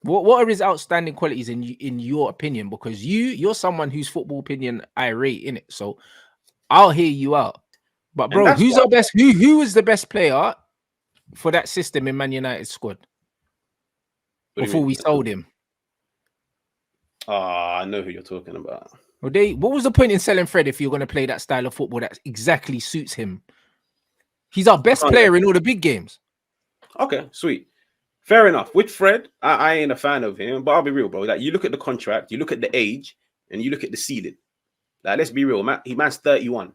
What are his outstanding qualities in your opinion? Because you're someone whose football opinion I rate in it. So I'll hear you out. But And bro, that's who's what. our best? Who is the best player for that system in Man United squad What do you before mean? we sold him? Ah, I know who you're talking about. Well, what was the point in selling Fred if you're going to play that style of football that exactly suits him? He's our I best can't get. player in all the big games. Okay, sweet. Fair enough. With Fred, I ain't a fan of him, but I'll be real, bro. Like you look at the contract, you look at the age, and you look at the ceiling. Like, let's be real, man. Man's 31.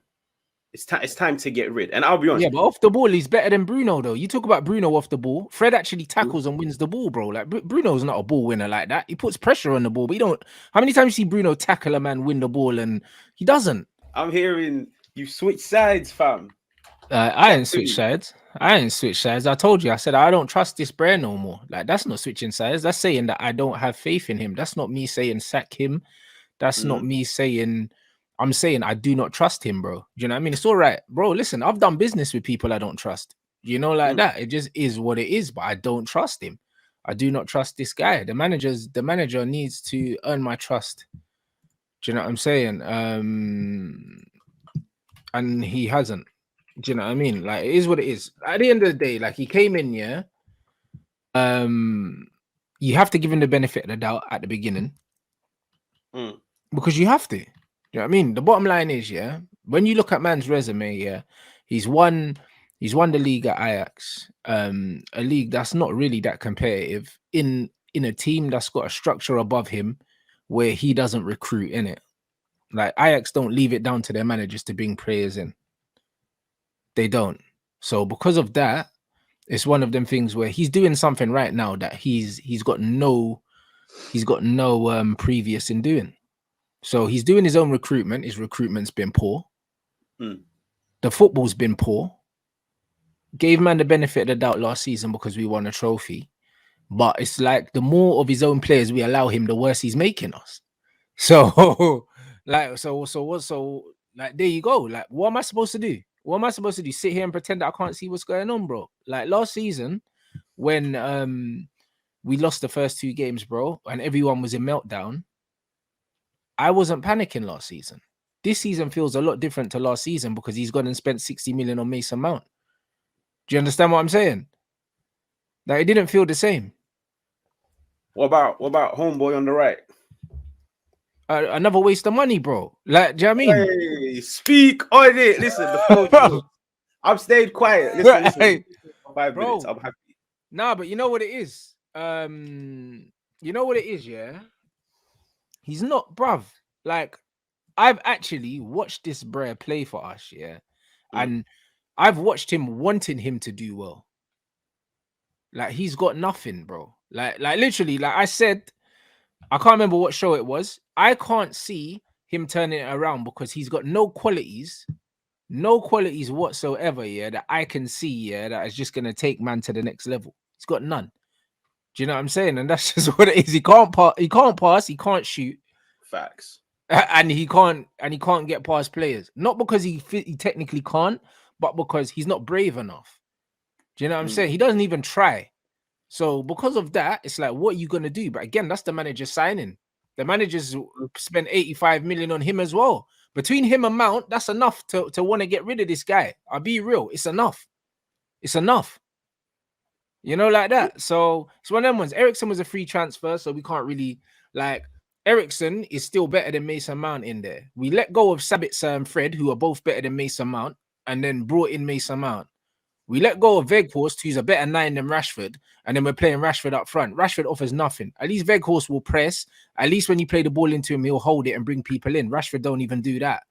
It's time to get rid. And I'll be honest. Yeah, but off the ball, he's better than Bruno, though. You talk about Bruno off the ball. Fred actually tackles and wins the ball, bro. Like Bruno's not a ball winner like that. He puts pressure on the ball, but he don't. How many times you see Bruno tackle a man, win the ball, and he doesn't? I'm hearing you switch sides, fam. I Talk ain't to switch me. sides. I ain't switch sides. I told you. I said I don't trust this Brer no more. Like that's not switching sides. That's saying that I don't have faith in him. That's not me saying sack him. That's not Mm, me saying. I'm saying I do not trust him, bro. Do you know what I mean? It's all right, bro. Listen, I've done business with people I don't trust. You know, like mm. that. It just is what it is. But I don't trust him. I do not trust this guy. The manager needs to earn my trust. Do you know what I'm saying? And he hasn't. Do you know what I mean? Like it is what it is. At the end of the day, like he came in, yeah. Um, you have to give him the benefit of the doubt at the beginning Mm. because you have to. You know what I mean? The bottom line is, yeah, when you look at man's resume, yeah, he's won the league at Ajax, a league that's not really that competitive in a team that's got a structure above him where he doesn't recruit in it. Like Ajax don't leave it down to their managers to bring players in. They don't. So because of that, it's one of them things where he's doing something right now that he's got no previous in doing. So he's doing his own recruitment. His recruitment's been poor. Mm. The football's been poor. Gave man the benefit of the doubt last season because we won a trophy. But it's like the more of his own players we allow him, the worse he's making us. So like there you go. Like, what am I supposed to do? What am I supposed to do? Sit here and pretend that I can't see what's going on, bro? Like last season, when we lost the first two games, bro, and everyone was in meltdown, I wasn't panicking last season. This season feels a lot different to last season because he's gone and spent 60 million on Mason Mount. Do you understand what I'm saying? Like it didn't feel the same. What about homeboy on the right? Another waste of money, bro. Like, do you know what I mean? Hey, speak on it. Listen, the floor's Bro, yours. I've stayed quiet. Listen. hey, For 5 minutes. bro. I'm happy. Nah, but you know what it is? You know what it is, yeah? He's not, bruv. Like, I've actually watched this Brer play for us, yeah. Mm. And I've watched him wanting him to do well. Like, he's got nothing, bro. Like literally, like I said, I can't remember what show it was. I can't see him turning it around because he's got no qualities whatsoever, yeah, that I can see, yeah, that is just gonna take man to the next level. He's got none. Do you know what I'm saying? And that's just what it is. He can't pass, he can't shoot, Facts. and he can't get past players. Not because he technically can't, but because he's not brave enough. Do you know what I'm Mm. saying? He doesn't even try. So because of that, it's like, what are you gonna do? But again, that's the manager signing. The managers spent 85 million on him as well. Between him and Mount, that's enough to want to get rid of this guy. I'll be real. It's enough. It's enough. You know, like that. So it's one of them ones. Ericsson was a free transfer, so we can't really like. Ericsson is still better than Mason Mount in there. We let go of Sabitzer and Fred, who are both better than Mason Mount, and then brought in Mason Mount. We let go of Weghorst, who's a better 9 than Rashford, and then we're playing Rashford up front. Rashford offers nothing. At least Weghorst will press. At least when you play the ball into him, he'll hold it and bring people in. Rashford don't even do that.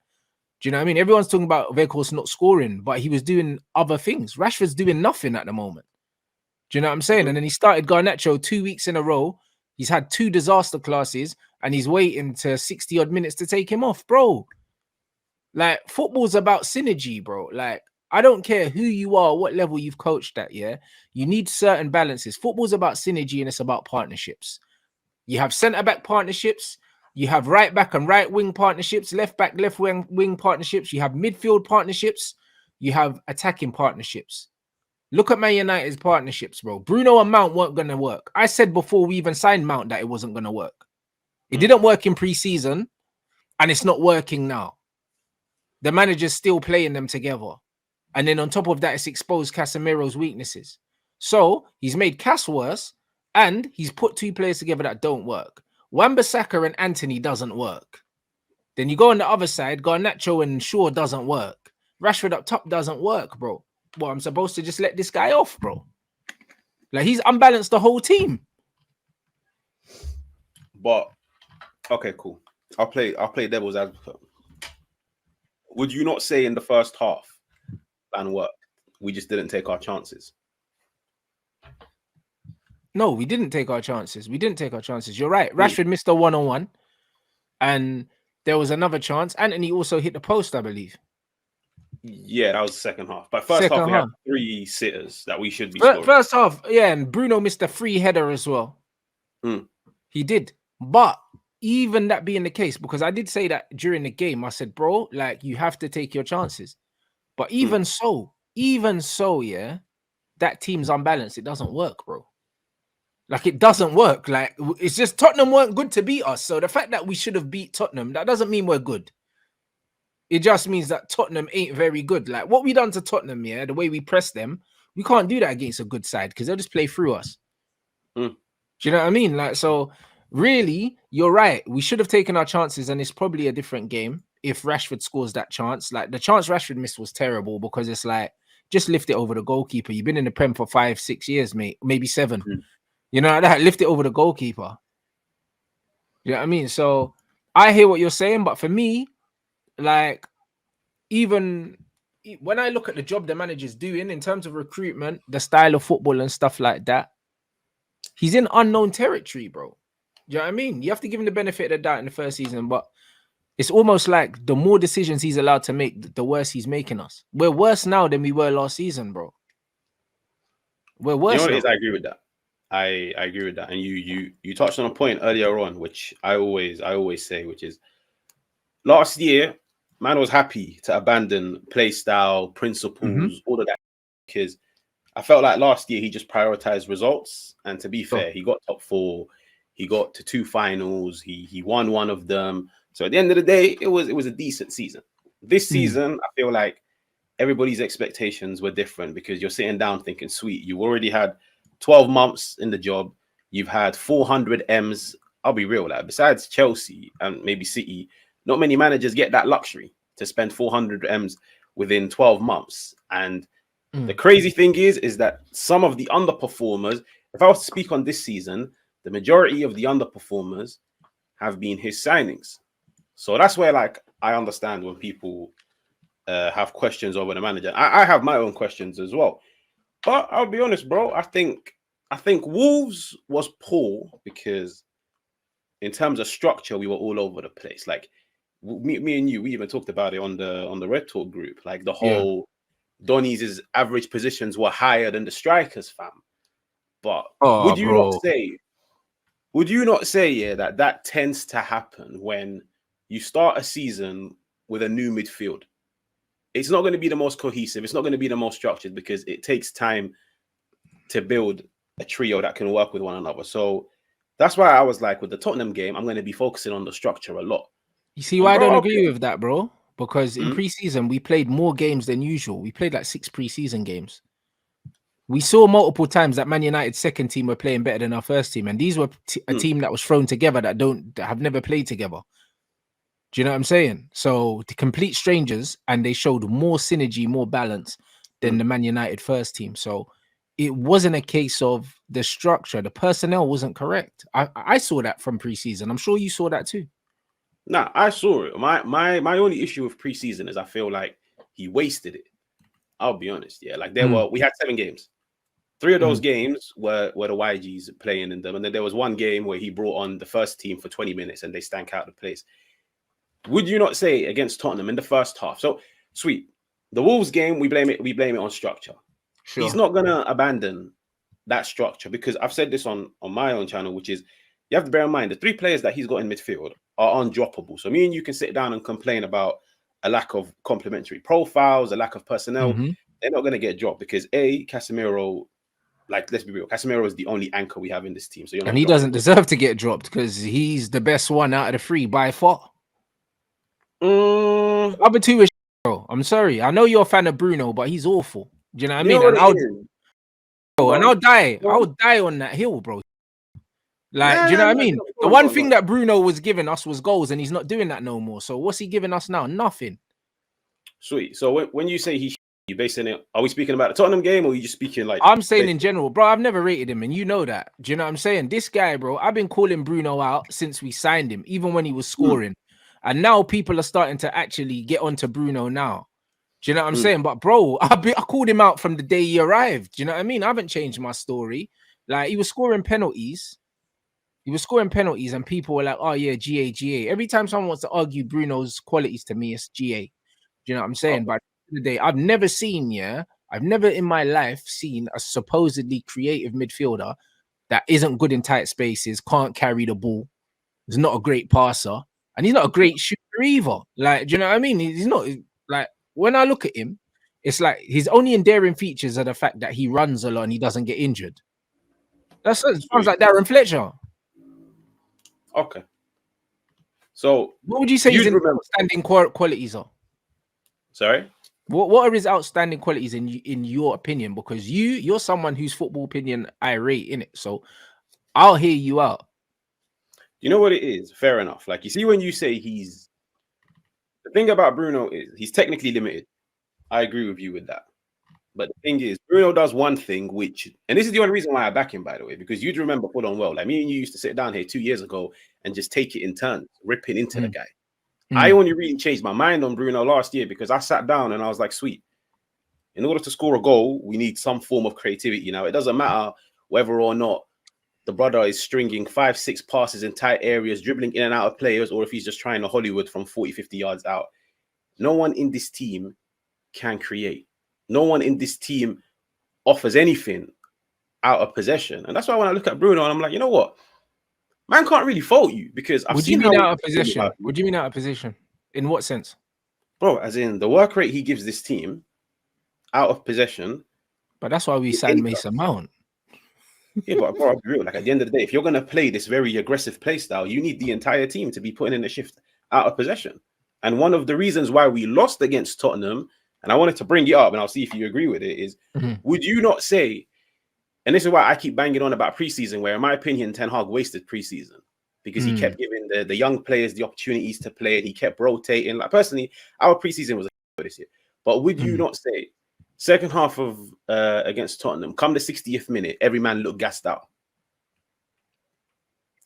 Do you know what I mean? Everyone's talking about Weghorst not scoring, but he was doing other things. Rashford's doing nothing at the moment. Do you know what I'm saying? And then he started Garnacho 2 weeks in a row. He's had 2 disaster classes, and he's waiting to 60 odd minutes to take him off, bro. Like, football's about synergy, bro. Like, I don't care who you are, what level you've coached at, yeah? You need certain balances. Football's about synergy and it's about partnerships. You have centre-back partnerships, you have right-back and right-wing partnerships, left-back, left-wing partnerships, you have midfield partnerships, you have attacking partnerships. Look at Man United's partnerships, bro. Bruno and Mount weren't going to work. I said before we even signed Mount that it wasn't going to work. It didn't work in pre-season, and it's not working now. The manager's still playing them together. And then on top of that, it's exposed Casemiro's weaknesses. So he's made Cass worse, and he's put two players together that don't work. Wan-Bissaka and Anthony doesn't work. Then you go on the other side, Garnacho and Shaw doesn't work. Rashford up top doesn't work, bro. Well, I'm supposed to just let this guy off, bro. Like, he's unbalanced the whole team. But okay, cool. I'll play devil's advocate. Would you not say in the first half plan worked? We just didn't take our chances. No, we didn't take our chances. You're right. Rashford missed a one-on-one, and there was another chance. Anthony also hit the post, I believe. Yeah, that was the second half. But first half, we had 3 sitters that we should be scoring. First half, yeah, and Bruno missed a free header as well. He did. But even that being the case, because I did say that during the game, I said, bro, like, you have to take your chances. But even so, yeah, that team's unbalanced. It doesn't work, bro. Like, it doesn't work. Like, it's just Tottenham weren't good to beat us. So the fact that we should have beat Tottenham, that doesn't mean we're good. It just means that Tottenham ain't very good. Like, what we done to Tottenham, yeah, the way we press them, we can't do that against a good side because they'll just play through us. Do you know what I mean? Like, so really, you're right. We should have taken our chances, and it's probably a different game if Rashford scores that chance. Like, the chance Rashford missed was terrible because it's like, just lift it over the goalkeeper. You've been in the Prem for 5-6 years, mate, maybe 7. You know, that lift it over the goalkeeper. You know what I mean? So I hear what you're saying, but for me, like, even when I look at the job the manager's doing in terms of recruitment, the style of football and stuff like that, he's in unknown territory, bro. Do you know what I mean? You have to give him the benefit of the doubt in the first season, but it's almost like the more decisions he's allowed to make, the worse he's making us. We're worse now than we were last season, bro. We're worse. You know what it is? I agree with that. I agree with that. And you touched on a point earlier on, which I always say, which is last year, man was happy to abandon play style, principles, all of that, because I felt like last year he just prioritized results. And to be fair, he got top 4, he got to 2 finals, he won one of them. So at the end of the day, it was a decent season. This season, I feel like everybody's expectations were different because you're sitting down thinking, sweet, you already had 12 months in the job, you've had 400 M's. I'll be real, like, besides Chelsea and maybe City, not many managers get that luxury to spend 400 M's within 12 months. And the crazy thing is that some of the underperformers, if I was to speak on this season, the majority of the underperformers have been his signings. So that's where, like, I understand when people have questions over the manager. I have my own questions as well. But I'll be honest, bro. I think Wolves was poor because in terms of structure, we were all over the place. Like, me and you, we even talked about it on the Red Talk group. Like, the whole Donny's average positions were higher than the strikers, fam. But would you not say that tends to happen when you start a season with a new midfield? It's not going to be the most cohesive. It's not going to be the most structured because it takes time to build a trio that can work with one another. So that's why I was like, with the Tottenham game, I'm going to be focusing on the structure a lot. You see why I don't agree with that, bro? Because in pre-season, we played more games than usual. We played like 6 pre-season games. We saw multiple times that Man United's second team were playing better than our first team. And these were a team that was thrown together that have never played together. Do you know what I'm saying? So the complete strangers, and they showed more synergy, more balance than the Man United first team. So it wasn't a case of the structure. The personnel wasn't correct. I saw that from pre-season. I'm sure you saw that too. Nah, I saw it. My only issue with pre-season is I feel like he wasted it. I'll be honest. Yeah, like we had 7 games. 3 of those games were the YGs playing in them. And then there was one game where he brought on the first team for 20 minutes and they stank out the place. Would you not say against Tottenham in the first half? So, sweet. The Wolves game, we blame it on structure. Sure. He's not going to abandon that structure because I've said this on my own channel, which is you have to bear in mind the 3 players that he's got in midfield are undroppable. So me and you can sit down and complain about a lack of complementary profiles, a lack of personnel. they're not gonna get dropped because Casemiro, like let's be real, Casemiro is the only anchor we have in this team. So you're not And he dropping doesn't deserve to get dropped because he's the best one out of the three by far. Other two is bro. I'm sorry. I know you're a fan of Bruno, but he's awful. Do you know what I You mean? know what And it is? I'll die. Bro. I'll die on that hill, bro. Like, Nah, do you know nah, what I nah, mean? no, The no, one no, thing no. that Bruno was giving us was goals, and he's not doing that no more. So what's he giving us now? Nothing. Sweet. So when you say you basing it, are we speaking about the Tottenham game or are you just speaking like? I'm saying in general, bro, I've never rated him, and you know that. Do you know what I'm saying? This guy, bro, I've been calling Bruno out since we signed him, even when he was scoring. And now people are starting to actually get onto Bruno now. Do you know what I'm saying? But bro, I called him out from the day he arrived. Do you know what I mean? I haven't changed my story. Like, he was scoring penalties. And people were like, oh yeah, GA. Every time someone wants to argue Bruno's qualities to me, it's GA. Do you know what I'm saying? Okay. But at the end of the day, I've never in my life seen a supposedly creative midfielder that isn't good in tight spaces, can't carry the ball, is not a great passer, and he's not a great shooter either. Like, do you know what I mean? He's not like, when I look at him, it's like his only endearing features are the fact that he runs a lot and he doesn't get injured. It sounds like Darren Fletcher. Okay. So What would you say his outstanding qualities are? Sorry? What are his outstanding qualities in your opinion? Because you're someone whose football opinion I rate in it. So I'll hear you out. You know what it is? Fair enough. Like, you see, when you say the thing about Bruno is he's technically limited. I agree with you with that. But the thing is, Bruno does one thing, and this is the only reason why I back him, by the way, because you'd remember full on well, like me and you used to sit down here 2 years ago and just take it in turns, ripping into the guy. I only really changed my mind on Bruno last year because I sat down and I was like, sweet, in order to score a goal, we need some form of creativity. Now, it doesn't matter whether or not the brother is stringing 5-6 passes in tight areas, dribbling in and out of players, or if he's just trying to Hollywood from 40-50 yards out. No one in this team can create. No one in this team offers anything out of possession. And that's why when I look at Bruno, and I'm like, you know what? Man can't really fault you because I've seen out of possession. What do you mean out of possession? In what sense? Bro, as in the work rate he gives this team out of possession. But that's why we signed Mason Mount. Yeah, but bro, I'll be real. Like, at the end of the day, if you're going to play this very aggressive play style, you need the entire team to be putting in a shift out of possession. And one of the reasons why we lost against Tottenham, and I wanted to bring it up, and I'll see if you agree with it, is would you not say, and this is why I keep banging on about preseason, where in my opinion, Ten Hag wasted preseason because he kept giving the young players the opportunities to play and he kept rotating. Like, personally, our preseason was a this year. But would you not say, second half of against Tottenham, come the 60th minute, every man looked gassed out.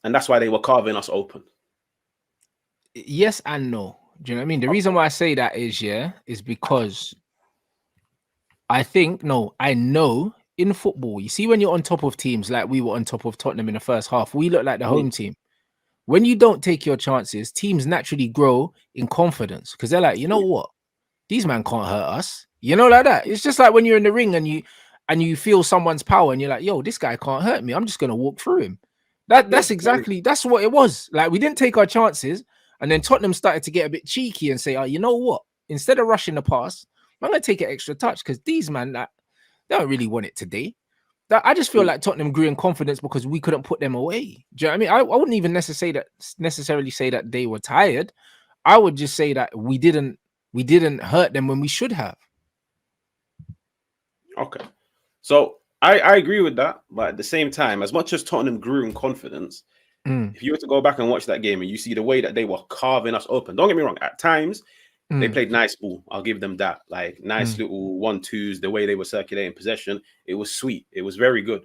And that's why they were carving us open. Yes and no. Do you know what I mean? The reason why I say that is because I know in football, you see, when you're on top of teams like we were on top of Tottenham in the first half, we look like the home team. When you don't take your chances, teams naturally grow in confidence because they're like, you know what? These men can't hurt us. You know, like that. It's just like when you're in the ring and you feel someone's power and you're like, yo, this guy can't hurt me. I'm just gonna walk through him. That's what it was. Like, we didn't take our chances, and then Tottenham started to get a bit cheeky and say, oh, you know what? Instead of rushing the pass, I'm gonna take an extra touch because these men, they don't really want it today. I just feel like Tottenham grew in confidence because we couldn't put them away. Do you know what I mean? I wouldn't even necessarily say that they were tired. I would just say that we didn't hurt them when we should have. Okay. So I agree with that. But at the same time, as much as Tottenham grew in confidence, if you were to go back and watch that game and you see the way that they were carving us open, don't get me wrong, at times they played nice ball. I'll give them that. Like, nice little 1-2s, the way they were circulating possession. It was sweet. It was very good.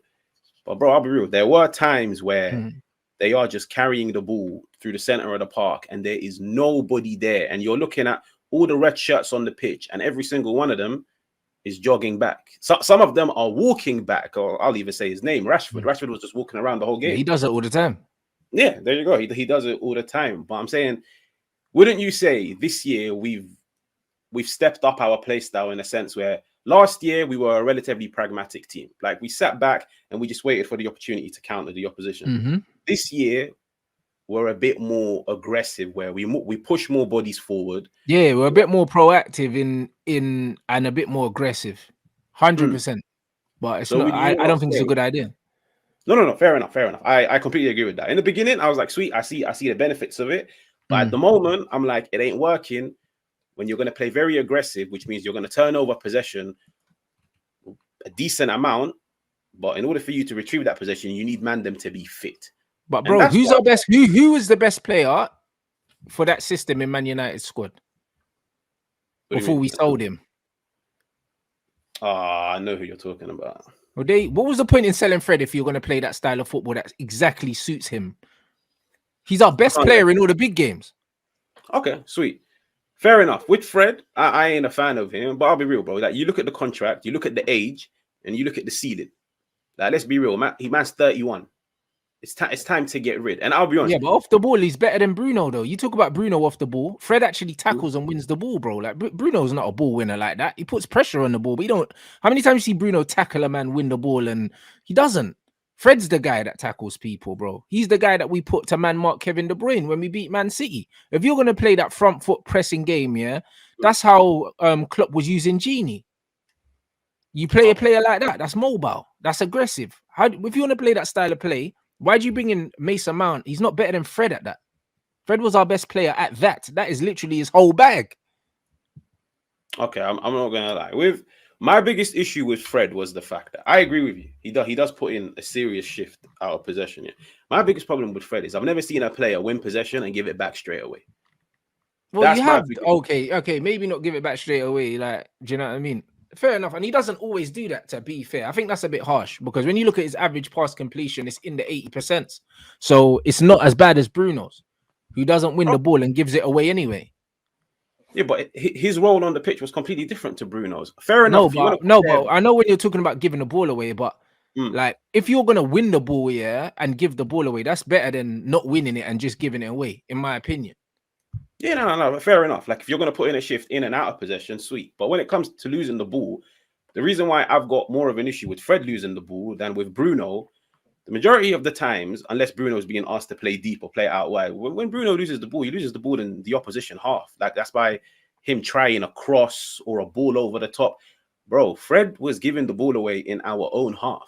But bro, I'll be real. There were times where they are just carrying the ball through the center of the park and there is nobody there. And you're looking at all the red shirts on the pitch and every single one of them is jogging back. So, some of them are walking back, or I'll even say his name, Rashford. Rashford was just walking around the whole game. Yeah, he does it all the time. Yeah, there you go. He does it all the time. But I'm saying, wouldn't you say this year we've stepped up our play style in a sense where last year we were a relatively pragmatic team. Like, we sat back and we just waited for the opportunity to counter the opposition. This year we're a bit more aggressive, where we push more bodies forward. Yeah, we're a bit more proactive in and a bit more aggressive. 100%. But it's So not. would you I not don't think it's a say? good idea. No. Fair enough. Fair enough. I completely agree with that. In the beginning, I was like, sweet. I see the benefits of it. But at the moment, I'm like, it ain't working. When you're going to play very aggressive, which means you're going to turn over possession a decent amount. But in order for you to retrieve that possession, you need them to be fit. But And bro, that's who's what. our best? Who is the best player for that system in Man United squad What do you before mean? we sold him? I know who you're talking about. Well, what was the point in selling Fred if you're going to play that style of football that exactly suits him? He's our best player in all the big games. Okay, sweet. Fair enough. With Fred, I ain't a fan of him, but I'll be real, bro. Like, you look at the contract, you look at the age, and you look at the ceiling. Like, let's be real, man. Man's 31. It's time to get rid. And I'll be honest. Yeah, but off the ball, he's better than Bruno, though. You talk about Bruno off the ball. Fred actually tackles and wins the ball, bro. Like Bruno's not a ball winner like that. He puts pressure on the ball, but you don't. How many times you see Bruno tackle a man, win the ball, and he doesn't? Fred's the guy that tackles people, bro. He's the guy that we put to man mark Kevin De Bruyne when we beat Man City. If you're gonna play that front foot pressing game, yeah, that's how Klopp was using Genie. You play a player like that. That's mobile. That's aggressive. If you want to play that style of play, why do you bring in Mason Mount? He's not better than Fred at that. Fred was our best player at that. That is literally his whole bag. Okay, I'm not gonna lie. With my biggest issue with Fred was the fact that I agree with you. He does put in a serious shift out of possession. Yeah. My biggest problem with Fred is I've never seen a player win possession and give it back straight away. Well, That's you my have biggest. okay, maybe not give it back straight away. Like, do you know what I mean? Fair enough. And he doesn't always do that, to be fair. I think that's a bit harsh because when you look at his average pass completion, it's in the 80%. So it's not as bad as Bruno's, who doesn't win the ball and gives it away anyway. Yeah, but his role on the pitch was completely different to Bruno's. Fair enough. But I know when you're talking about giving the ball away, but like if you're gonna win the ball, yeah, and give the ball away, that's better than not winning it and just giving it away, in my opinion. Yeah, no. Fair enough. Like if you're gonna put in a shift in and out of possession, sweet. But when it comes to losing the ball, the reason why I've got more of an issue with Fred losing the ball than with Bruno, the majority of the times, unless Bruno is being asked to play deep or play out wide, when Bruno loses the ball, he loses the ball in the opposition half. Like that's by him trying a cross or a ball over the top. Bro, Fred was giving the ball away in our own half.